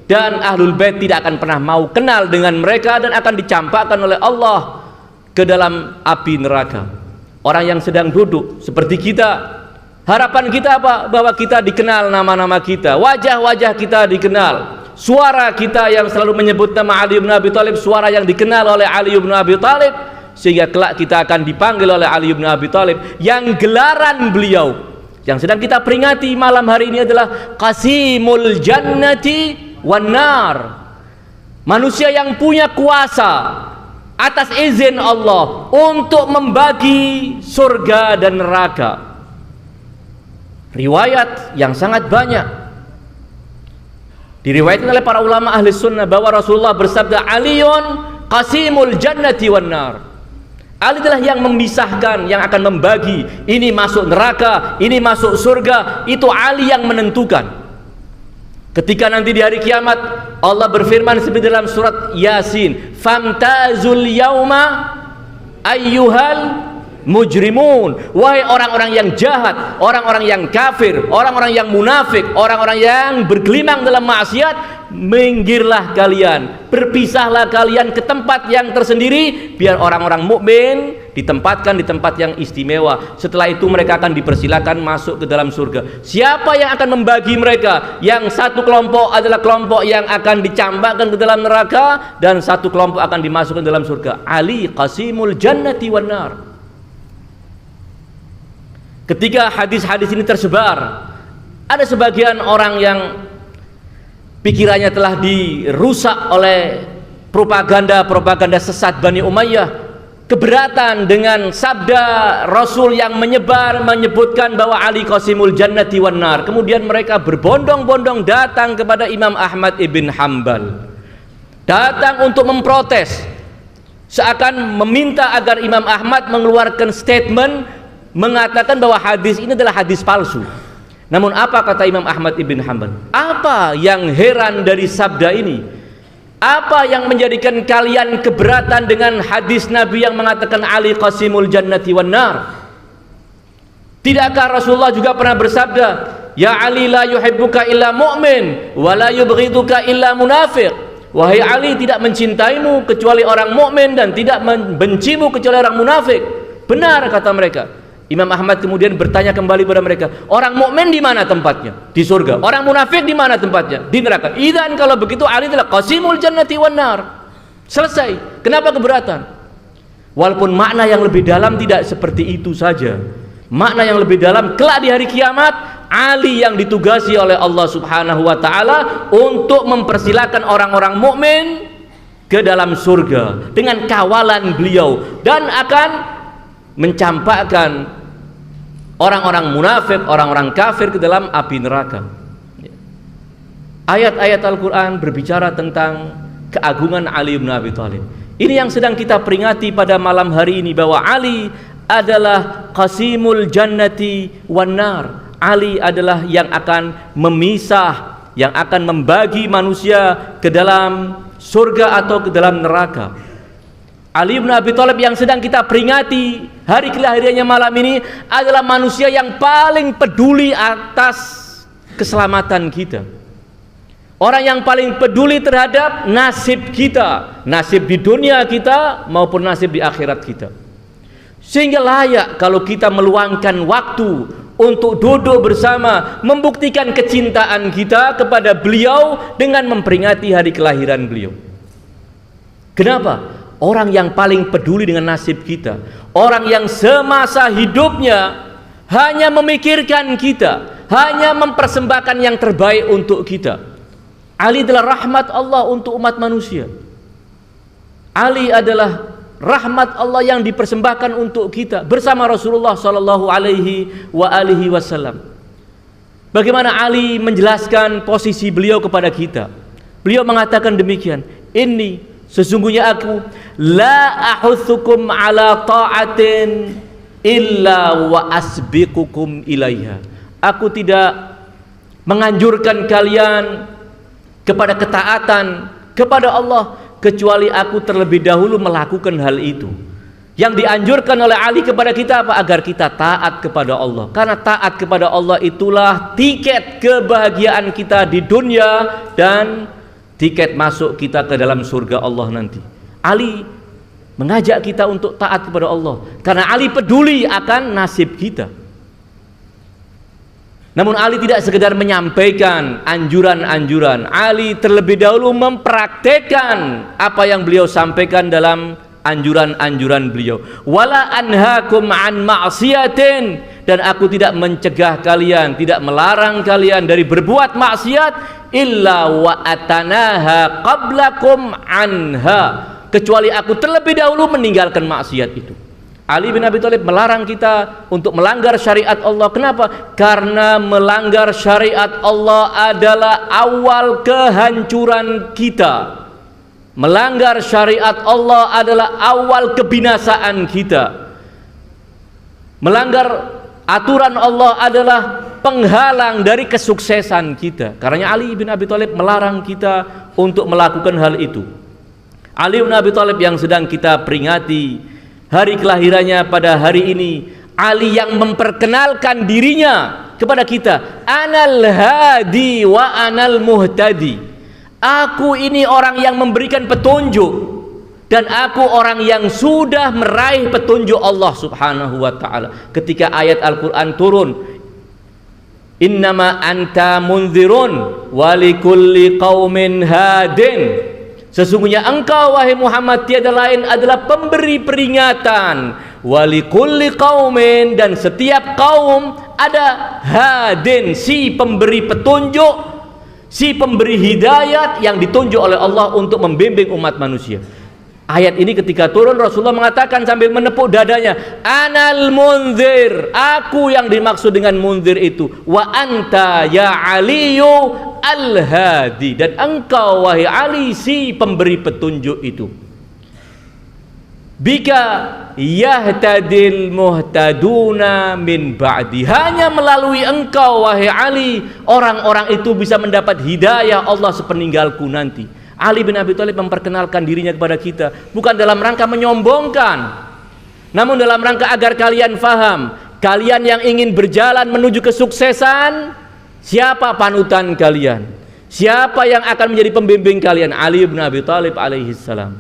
dan Ahlul Bait tidak akan pernah mau kenal dengan mereka dan akan dicampakkan oleh Allah ke dalam api neraka. Orang yang sedang duduk seperti kita, harapan kita apa? Bahwa kita dikenal nama-nama kita, wajah-wajah kita dikenal, suara kita yang selalu menyebut nama Ali bin Abi Thalib, suara yang dikenal oleh Ali bin Abi Thalib, sehingga kelak kita akan dipanggil oleh Ali bin Abi Thalib yang gelaran beliau yang sedang kita peringati malam hari ini adalah Qasimul Jannati wan Nar, manusia yang punya kuasa atas izin Allah untuk membagi surga dan neraka. Riwayat yang sangat banyak diriwayatkan oleh para ulama ahli sunnah bahwa Rasulullah bersabda, Aliyun Qasimul Jannati wan Nar. Ali adalah yang memisahkan, yang akan membagi, ini masuk neraka, ini masuk surga. Itu Ali yang menentukan. Ketika nanti di hari kiamat Allah berfirman seperti dalam surat Yasin, famtazul yauma ayyuhal mujrimun, wahai orang-orang yang jahat, orang-orang yang kafir, orang-orang yang munafik, orang-orang yang bergelimang dalam maksiat, minggirlah kalian, berpisahlah kalian ke tempat yang tersendiri, biar orang-orang mukmin ditempatkan di tempat yang istimewa. Setelah itu mereka akan dipersilakan masuk ke dalam surga. Siapa yang akan membagi mereka? Yang satu kelompok adalah kelompok yang akan dicampakkan ke dalam neraka, dan satu kelompok akan dimasukkan ke dalam surga. Ali Qasimul Jannati wan Nar. Ketika hadis-hadis ini tersebar, ada sebagian orang yang pikirannya telah dirusak oleh propaganda sesat Bani Umayyah, keberatan dengan sabda Rasul yang menyebutkan bahwa Ali Qasimul Jannati wan Nar. Kemudian mereka berbondong-bondong datang kepada Imam Ahmad ibn Hanbal, datang untuk memprotes, seakan meminta agar Imam Ahmad mengeluarkan statement mengatakan bahwa hadis ini adalah hadis palsu. Namun apa kata Imam Ahmad ibn Hanbal? Apa yang heran dari sabda ini? Apa yang menjadikan kalian keberatan dengan hadis Nabi yang mengatakan Ali Qasimul Jannati wan Nar? Tidakkah Rasulullah juga pernah bersabda, Ya Ali la yuhibbuka illa mu'min wa la yubghiduka illa munafiq. Wahai Ali, tidak mencintaimu kecuali orang mukmin dan tidak membencimu kecuali orang munafik. Benar kata mereka. Imam Ahmad kemudian bertanya kembali kepada mereka, orang mukmin di mana tempatnya? Di surga. Orang munafik di mana tempatnya? Di neraka. Idzan kalau begitu Ali adalah Qasimul Jannati wan Nar. Selesai. Kenapa keberatan? Walaupun makna yang lebih dalam tidak seperti itu saja. Makna yang lebih dalam, kelak di hari kiamat Ali yang ditugasi oleh Allah Subhanahu wa taala untuk mempersilakan orang-orang mukmin ke dalam surga dengan kawalan beliau, dan akan mencampakkan orang-orang munafik, orang-orang kafir ke dalam api neraka. Ayat-ayat Al-Quran berbicara tentang keagungan Ali bin Abi Thalib. Ini yang sedang kita peringati pada malam hari ini, bahwa Ali adalah Qasimul Jannati wan Nar. Ali adalah yang akan memisah, yang akan membagi manusia ke dalam surga atau ke dalam neraka. Ali bin Abi Thalib yang sedang kita peringati hari kelahirannya malam ini adalah manusia yang paling peduli atas keselamatan kita. Orang yang paling peduli terhadap nasib kita, nasib di dunia kita maupun nasib di akhirat kita. Sehingga layak kalau kita meluangkan waktu untuk duduk bersama, membuktikan kecintaan kita kepada beliau dengan memperingati hari kelahiran beliau. Kenapa? Orang yang paling peduli dengan nasib kita, orang yang semasa hidupnya hanya memikirkan kita, hanya mempersembahkan yang terbaik untuk kita. Ali adalah rahmat Allah untuk umat manusia. Ali adalah rahmat Allah yang dipersembahkan untuk kita bersama Rasulullah sallallahu alaihi wasallam. Bagaimana Ali menjelaskan posisi beliau kepada kita? Beliau mengatakan demikian, sesungguhnya aku la ahutsukum ala ta'atin illa wa asbiqukum ilaiha. Aku tidak menganjurkan kalian kepada ketaatan kepada Allah, kecuali aku terlebih dahulu melakukan hal itu. Yang dianjurkan oleh Ali kepada kita apa? Agar kita taat kepada Allah. Karena taat kepada Allah itulah tiket kebahagiaan kita di dunia dan tiket masuk kita ke dalam surga Allah nanti. Ali mengajak kita untuk taat kepada Allah karena Ali peduli akan nasib kita. Namun Ali tidak sekedar menyampaikan anjuran-anjuran. Ali terlebih dahulu mempraktekkan apa yang beliau sampaikan dalam anjuran-anjuran beliau. Wala anhaakum an ma'siyatin, dan aku tidak mencegah kalian, tidak melarang kalian dari berbuat maksiat, illa wa atanaha qablakum anha, kecuali aku terlebih dahulu meninggalkan maksiat itu. Ali bin Abi Thalib melarang kita untuk melanggar syariat Allah. Kenapa? Karena melanggar syariat Allah adalah awal kehancuran kita. Melanggar syariat Allah adalah awal kebinasaan kita. Melanggar aturan Allah adalah penghalang dari kesuksesan kita. Karena Ali bin Abi Thalib melarang kita untuk melakukan hal itu. Ali bin Abi Thalib yang sedang kita peringati hari kelahirannya pada hari ini, Ali yang memperkenalkan dirinya kepada kita, anal hadi wa anal muhtadi, aku ini orang yang memberikan petunjuk dan aku orang yang sudah meraih petunjuk Allah subhanahu wa ta'ala. Ketika ayat Al-Quran turun, innama anta munzirun walikulli qaumin hadin, sesungguhnya engkau wahai Muhammad tiada lain adalah pemberi peringatan, walikulli qaumin, dan setiap kaum ada hadin, si pemberi petunjuk, si pemberi hidayat yang ditunjuk oleh Allah untuk membimbing umat manusia. Ayat ini ketika turun, Rasulullah mengatakan sambil menepuk dadanya, anal munzir, aku yang dimaksud dengan munzir itu, wa anta ya aliyu al-hadi, dan engkau wahai Ali si pemberi petunjuk itu. Bika yahtadil muhtaduna min ba'di, hanya melalui engkau wahai Ali orang-orang itu bisa mendapat hidayah Allah sepeninggalku nanti. Ali bin Abi Thalib memperkenalkan dirinya kepada kita bukan dalam rangka menyombongkan, namun dalam rangka agar kalian faham, kalian yang ingin berjalan menuju kesuksesan, siapa panutan kalian, siapa yang akan menjadi pembimbing kalian? Ali bin Abi Thalib alaihi salam.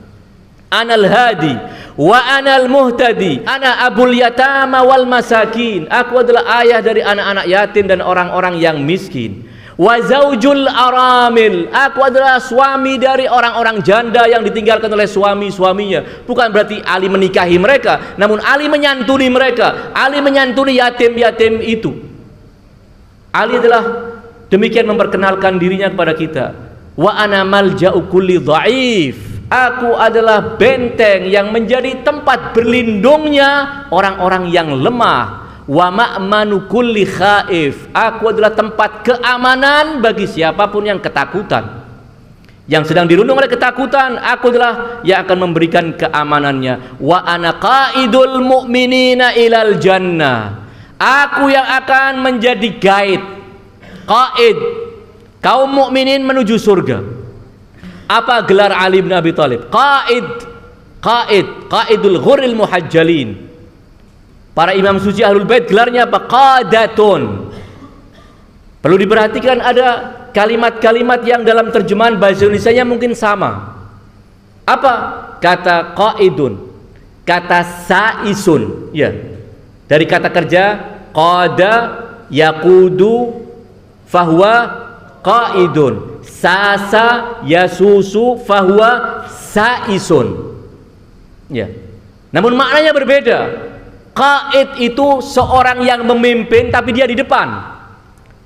Anal hadi wa anal muhtadi, ana abul yatama wal masakin, aku adalah ayah dari anak-anak yatim dan orang-orang yang miskin. Wa zaujul aramil, aku adalah suami dari orang-orang janda yang ditinggalkan oleh suami-suaminya. Bukan berarti Ali menikahi mereka, namun Ali menyantuni mereka, Ali menyantuni yatim-yatim itu. Ali adalah demikian memperkenalkan dirinya kepada kita. Wa ana malja'u kulli dhaif, aku adalah benteng yang menjadi tempat berlindungnya orang-orang yang lemah. Wa ma'manu kulli khaif, aku adalah tempat keamanan bagi siapapun yang ketakutan, yang sedang dirundung oleh ketakutan, aku adalah yang akan memberikan keamanannya. Wa ana qaidul mu'minina ilal jannah, aku yang akan menjadi guide, qaid kaum mukminin menuju surga. Apa gelar Ali bin Abi Thalib? Qaidul ghuril muhajjalin. Para imam suci Ahlul Bait gelarnya apa? Qadatun. Perlu diperhatikan ada kalimat-kalimat yang dalam terjemahan bahasa Indonesianya mungkin sama. Apa? Kata qaidun, kata saisun, ya. Dari kata kerja qada yaqudu fahuwa qaidun, sasa yasusu fahuwa saisun. Ya. Namun maknanya berbeda. Qaid itu seorang yang memimpin tapi dia di depan,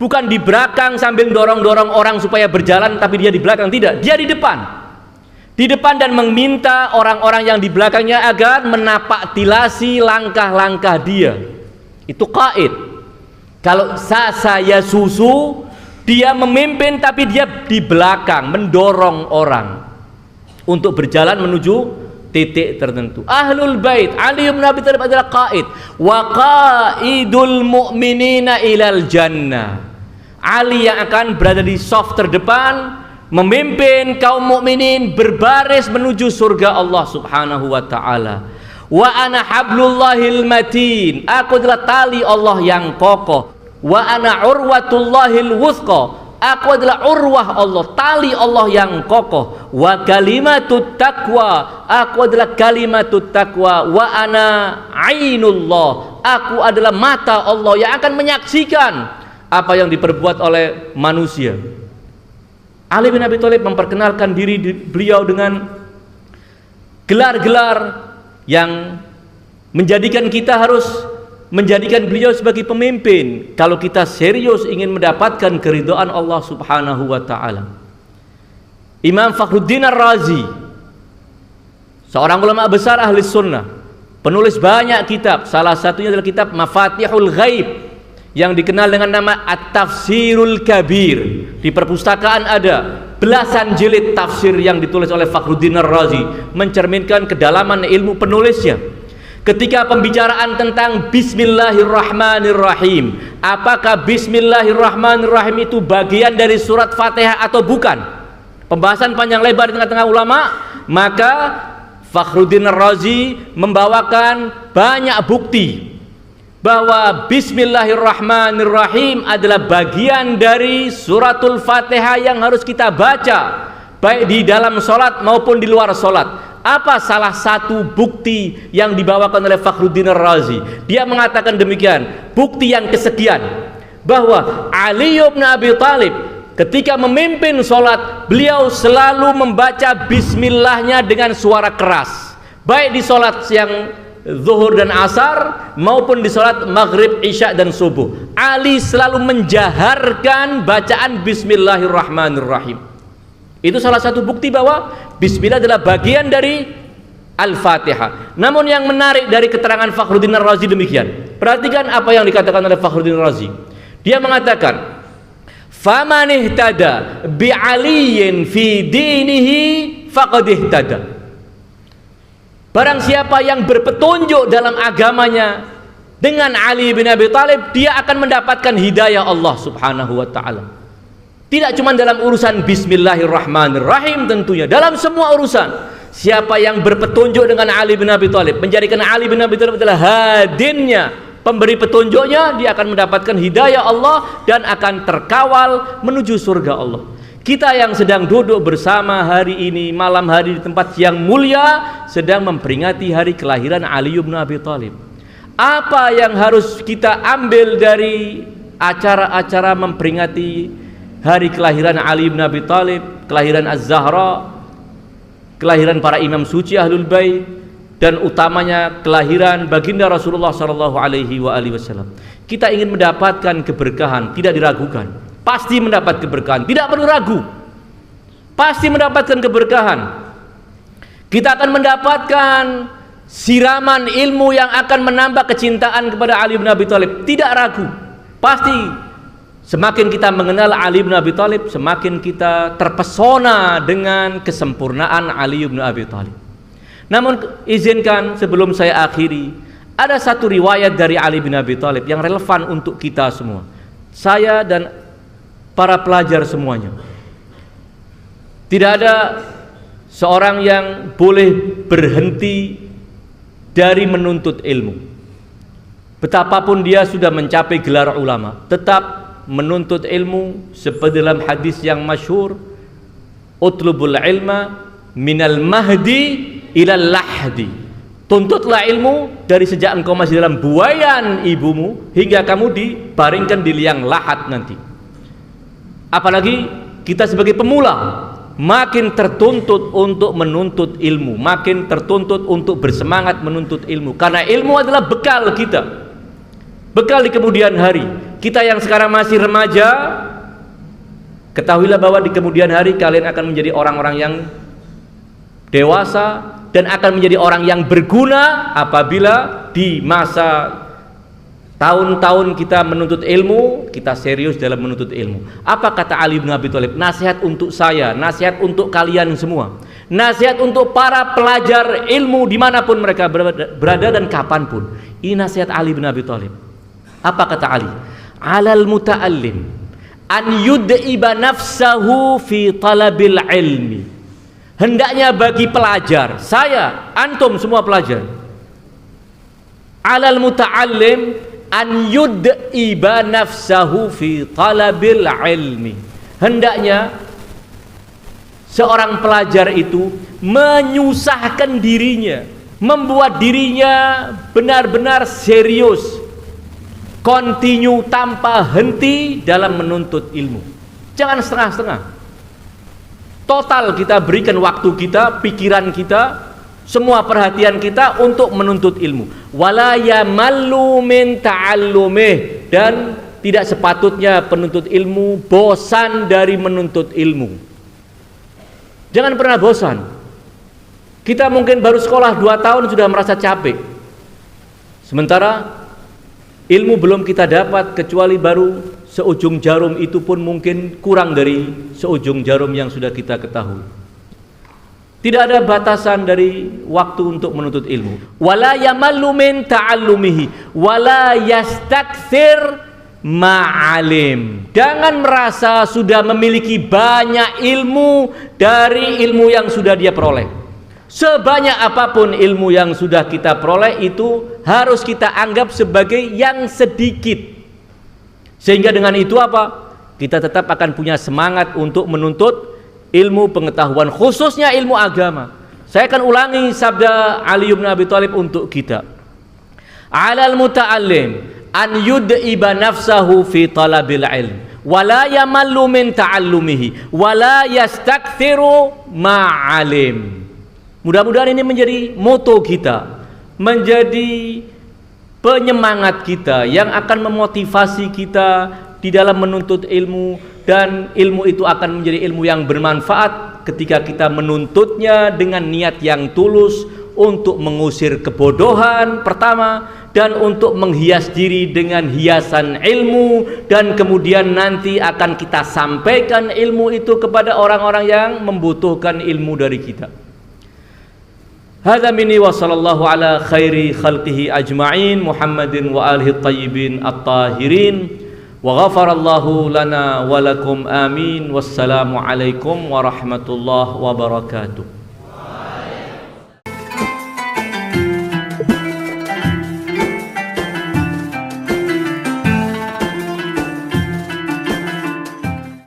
bukan di belakang sambil dorong-dorong orang supaya berjalan tapi dia di belakang. Tidak, dia di depan dan meminta orang-orang yang di belakangnya agar menapaktilasi langkah-langkah dia. Itu qaid. Kalau saya susu, dia memimpin tapi dia di belakang mendorong orang untuk berjalan menuju titik tertentu. Ahlul Bait, Ali bin Abi Thalib adalah qaid. Wa qaidul mu'minina ilal jannah, Ali yang akan berada di saf terdepan memimpin kaum mukminin berbaris menuju surga Allah Subhanahu wa taala. Wa ana hablullahil matin, aku adalah tali Allah yang kokoh. Wa ana urwatullahil wuthqa, aku adalah urwah Allah, tali Allah yang kokoh. Wa kalimatut taqwa, aku adalah kalimatut taqwa. Wa ana ainullah, aku adalah mata Allah yang akan menyaksikan apa yang diperbuat oleh manusia. Ali bin Abi Thalib memperkenalkan diri beliau dengan gelar-gelar yang menjadikan kita harus menjadikan beliau sebagai pemimpin kalau kita serius ingin mendapatkan keridhaan Allah Subhanahu wa taala. Imam Fakhruddin Ar-Razi, seorang ulama besar ahli sunnah, penulis banyak kitab, salah satunya adalah kitab Mafatihul Ghaib yang dikenal dengan nama At-Tafsirul Kabir. Di perpustakaan ada belasan jilid tafsir yang ditulis oleh Fakhruddin Ar-Razi, mencerminkan kedalaman ilmu penulisnya. Ketika pembicaraan tentang Bismillahirrahmanirrahim, apakah Bismillahirrahmanirrahim itu bagian dari surat Fatihah atau bukan? Pembahasan panjang lebar di tengah-tengah ulama. Maka Fakhruddin Ar-Razi membawakan banyak bukti bahwa Bismillahirrahmanirrahim adalah bagian dari suratul Fatihah yang harus kita baca baik di dalam sholat maupun di luar sholat. Apa salah satu bukti yang dibawakan oleh Fakhruddin Ar-Razi? Dia mengatakan demikian, bukti yang kesekian, bahwa Ali bin Abi Thalib ketika memimpin sholat, beliau selalu membaca bismillahnya dengan suara keras, baik di sholat yang zuhur dan asar maupun di sholat maghrib, isya dan subuh. Ali selalu menjaharkan bacaan Bismillahirrahmanirrahim. Itu salah satu bukti bahwa bismillah adalah bagian dari Al-Fatihah. Namun yang menarik dari keterangan Fakhruddin Ar-Razi demikian. Perhatikan apa yang dikatakan oleh Fakhruddin Ar-Razi. Dia mengatakan, "Faman ihtada bi aliyin fi dinihi faqad ihtada." Barang siapa yang berpetunjuk dalam agamanya dengan Ali bin Abi Thalib, dia akan mendapatkan hidayah Allah Subhanahu wa taala. Tidak cuma dalam urusan Bismillahirrahmanirrahim, tentunya dalam semua urusan. Siapa yang berpetunjuk dengan Ali bin Abi Thalib, menjadikan Ali bin Abi Thalib adalah hadinnya, pemberi petunjuknya, dia akan mendapatkan hidayah Allah dan akan terkawal menuju surga Allah. Kita yang sedang duduk bersama hari ini, malam hari di tempat yang mulia, sedang memperingati hari kelahiran Ali bin Abi Thalib. Apa yang harus kita ambil dari acara-acara memperingati hari kelahiran Ali bin Abi Thalib, kelahiran Az-Zahra, kelahiran para imam suci Ahlul Bait, dan utamanya kelahiran baginda Rasulullah SAW. Kita ingin mendapatkan keberkahan, tidak diragukan. Pasti mendapat keberkahan, tidak perlu ragu. Pasti mendapatkan keberkahan. Kita akan mendapatkan siraman ilmu yang akan menambah kecintaan kepada Ali bin Abi Thalib, tidak ragu. Pasti semakin kita mengenal Ali bin Abi Thalib, semakin kita terpesona dengan kesempurnaan Ali bin Abi Thalib. Namun izinkan sebelum saya akhiri, ada satu riwayat dari Ali bin Abi Thalib yang relevan untuk kita semua, saya dan para pelajar semuanya. Tidak ada seorang yang boleh berhenti dari menuntut ilmu. Betapapun dia sudah mencapai gelar ulama, tetap menuntut ilmu. Seperti dalam hadis yang masyhur, utlubul ilma minal mahdi ilal lahdi. Tuntutlah ilmu dari sejak engkau masih dalam buayan ibumu hingga kamu dibaringkan di liang lahat nanti. Apalagi kita sebagai pemula, makin tertuntut untuk menuntut ilmu, makin tertuntut untuk bersemangat menuntut ilmu, karena ilmu adalah bekal kita, bekal di kemudian hari. Kita yang sekarang masih remaja, ketahuilah bahwa di kemudian hari kalian akan menjadi orang-orang yang dewasa dan akan menjadi orang yang berguna apabila di masa tahun-tahun kita menuntut ilmu, kita serius dalam menuntut ilmu. Apa kata Ali bin Abi Thalib? Nasihat untuk saya, nasihat untuk kalian semua, nasihat untuk para pelajar ilmu dimanapun mereka berada dan kapanpun. Ini nasihat Ali bin Abi Thalib. Apa kata Ali? Alal muta'allim an yud'iba nafsahu fi talabil ilmi. Hendaknya bagi pelajar, saya, antum semua pelajar, alal muta'allim an yud'iba nafsahu fi talabil ilmi. Hendaknya seorang pelajar itu menyusahkan dirinya, membuat dirinya benar-benar serius, continue tanpa henti dalam menuntut ilmu. Jangan setengah-setengah. Total kita berikan waktu kita, pikiran kita, semua perhatian kita untuk menuntut ilmu. Wala yamallu min ta'allumih, dan tidak sepatutnya penuntut ilmu bosan dari menuntut ilmu. Jangan pernah bosan. Kita mungkin baru sekolah 2 tahun sudah merasa capek, sementara ilmu belum kita dapat kecuali baru seujung jarum, itu pun mungkin kurang dari seujung jarum yang sudah kita ketahui. Tidak ada batasan dari waktu untuk menuntut ilmu. Wala yamallu min ta'allumihi wala yastakthir ma'alim. Jangan merasa sudah memiliki banyak ilmu dari ilmu yang sudah dia peroleh. Sebanyak apapun ilmu yang sudah kita peroleh, itu harus kita anggap sebagai yang sedikit. Sehingga dengan itu apa? Kita tetap akan punya semangat untuk menuntut ilmu pengetahuan, khususnya ilmu agama. Saya akan ulangi sabda Ali bin Abi Thalib untuk kita. Alal muta'allim an yud'iba nafsahu fi talabil ilm wala yamallu min ta'allumihi wala yastakthiru ma'alim. Mudah-mudahan ini menjadi moto kita, menjadi penyemangat kita yang akan memotivasi kita di dalam menuntut ilmu, dan ilmu itu akan menjadi ilmu yang bermanfaat ketika kita menuntutnya dengan niat yang tulus untuk mengusir kebodohan pertama, dan untuk menghias diri dengan hiasan ilmu, dan kemudian nanti akan kita sampaikan ilmu itu kepada orang-orang yang membutuhkan ilmu dari kita. Hadza minni wa sallallahu ala khairi khalqihi ajma'in Muhammadin wa alihi tayyibin at-tahirin wa ghafarallahu lana wa lakum amin. Wassalamu alaikum warahmatullahi wabarakatuh.